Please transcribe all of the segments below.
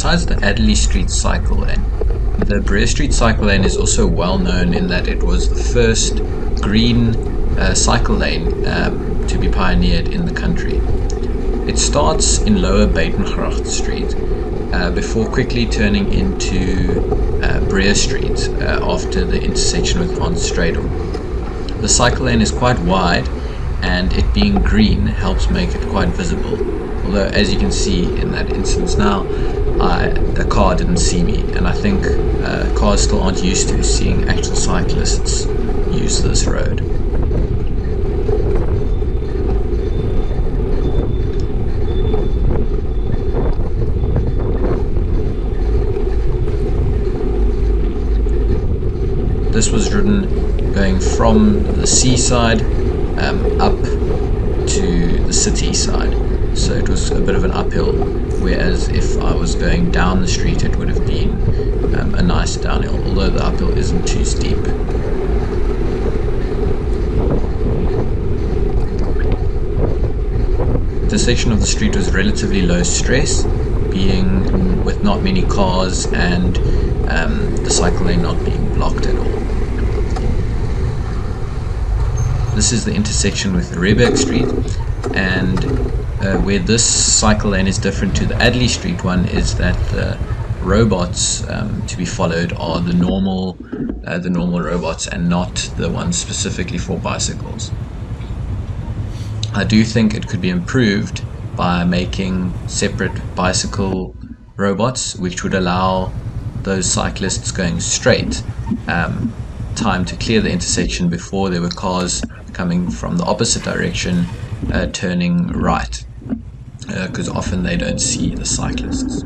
besides the Adderley Street cycle lane, the Bree Street cycle lane is also well known in that it was the first green cycle lane to be pioneered in the country. It starts in Lower Buitengracht Street before quickly turning into Bree Street after the intersection with Van Stradel. The cycle lane is quite wide, and it being green helps make it quite visible. Although, as you can see in that instance now, the car didn't see me, and I think cars still aren't used to seeing actual cyclists use this road. This was ridden going from the seaside up to the city side, so it was a bit of an uphill, whereas if I was going down the street it would have been a nice downhill, although the uphill isn't too steep. The section of the street was relatively low stress, being with not many cars and the cycle lane not being blocked at all. This is the intersection with Rehberg Street, and where this cycle lane is different to the Adderley Street one is that the robots to be followed are the normal robots and not the ones specifically for bicycles. I do think it could be improved by making separate bicycle robots, which would allow those cyclists going straight time to clear the intersection before there were cars coming from the opposite direction turning right, because often they don't see the cyclists.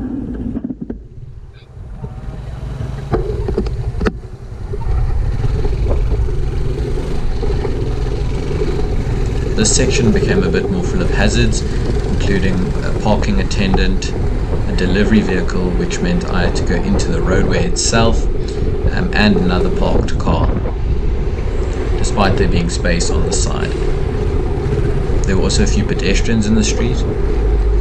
This section became a bit more full of hazards, including a parking attendant, a delivery vehicle, which meant I had to go into the roadway itself, and another parked car, despite there being space on the side. There were also a few pedestrians in the street,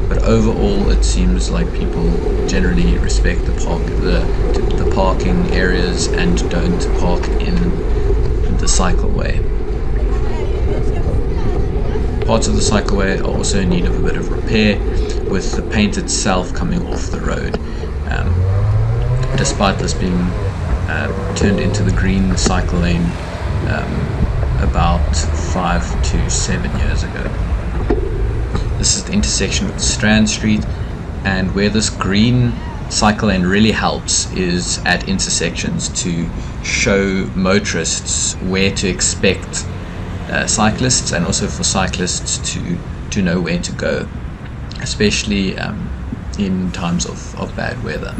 but overall it seems like people generally respect the parking areas and don't park in the cycleway. Parts of the cycleway are also in need of a bit of repair, with the paint itself coming off the road, despite this being turned into the green cycle lane about 5 to 7 years ago. This is the intersection with Strand Street, and where this green cycle lane really helps is at intersections to show motorists where to expect cyclists, and also for cyclists to know where to go, especially in times of bad weather.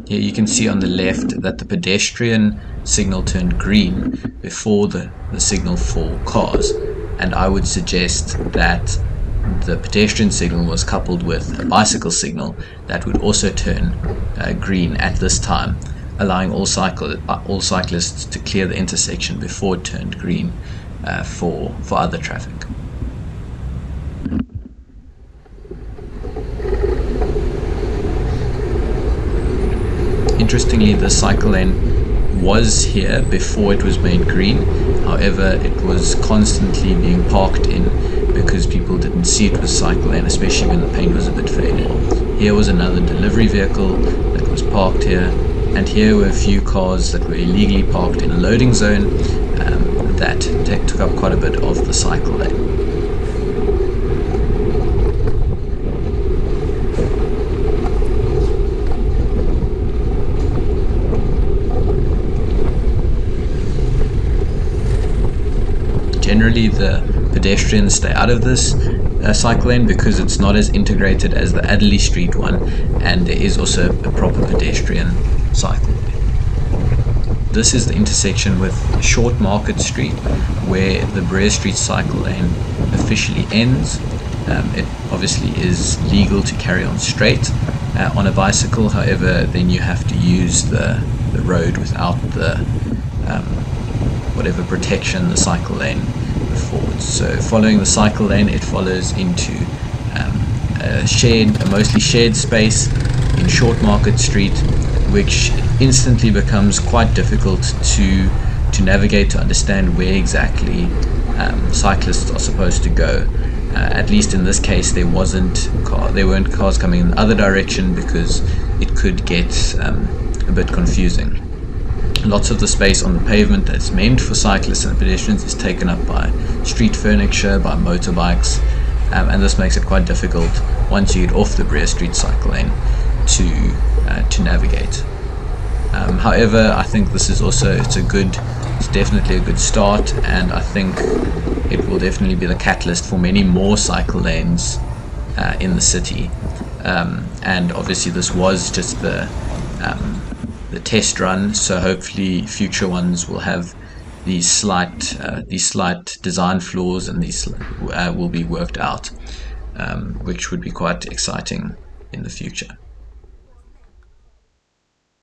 Here you can see on the left that the pedestrian signal turned green before the signal for cars, and I would suggest that the pedestrian signal was coupled with a bicycle signal that would also turn green at this time, allowing all cyclists to clear the intersection before it turned green for other traffic. Interestingly, the cycle lane was here before it was made green. However, it was constantly being parked in because people didn't see it was cycle lane, especially when the paint was a bit faded. Here was another delivery vehicle that was parked here, and here were a few cars that were illegally parked in a loading zone that took up quite a bit of the cycle lane. Generally, the pedestrians stay out of this cycle lane because it's not as integrated as the Adderley Street one, and there is also a proper pedestrian cycle lane. This is the intersection with Short Market Street, where the Bree Street cycle lane officially ends. It obviously is legal to carry on straight on a bicycle, however then you have to use the road without whatever protection the cycle lane affords. So following the cycle lane, it follows into a mostly shared space in Short Market Street, which instantly becomes quite difficult to navigate, to understand where exactly cyclists are supposed to go. At least in this case, there weren't cars coming in the other direction, because it could get a bit confusing. Lots of the space on the pavement that's meant for cyclists and pedestrians is taken up by street furniture, by motorbikes, and this makes it quite difficult once you get off the Bree Street cycle lane to navigate. However, I think this is it's definitely a good start, and I think it will definitely be the catalyst for many more cycle lanes in the city. And obviously this was just the test run, so hopefully future ones will have these slight design flaws, and these will be worked out, which would be quite exciting in the future.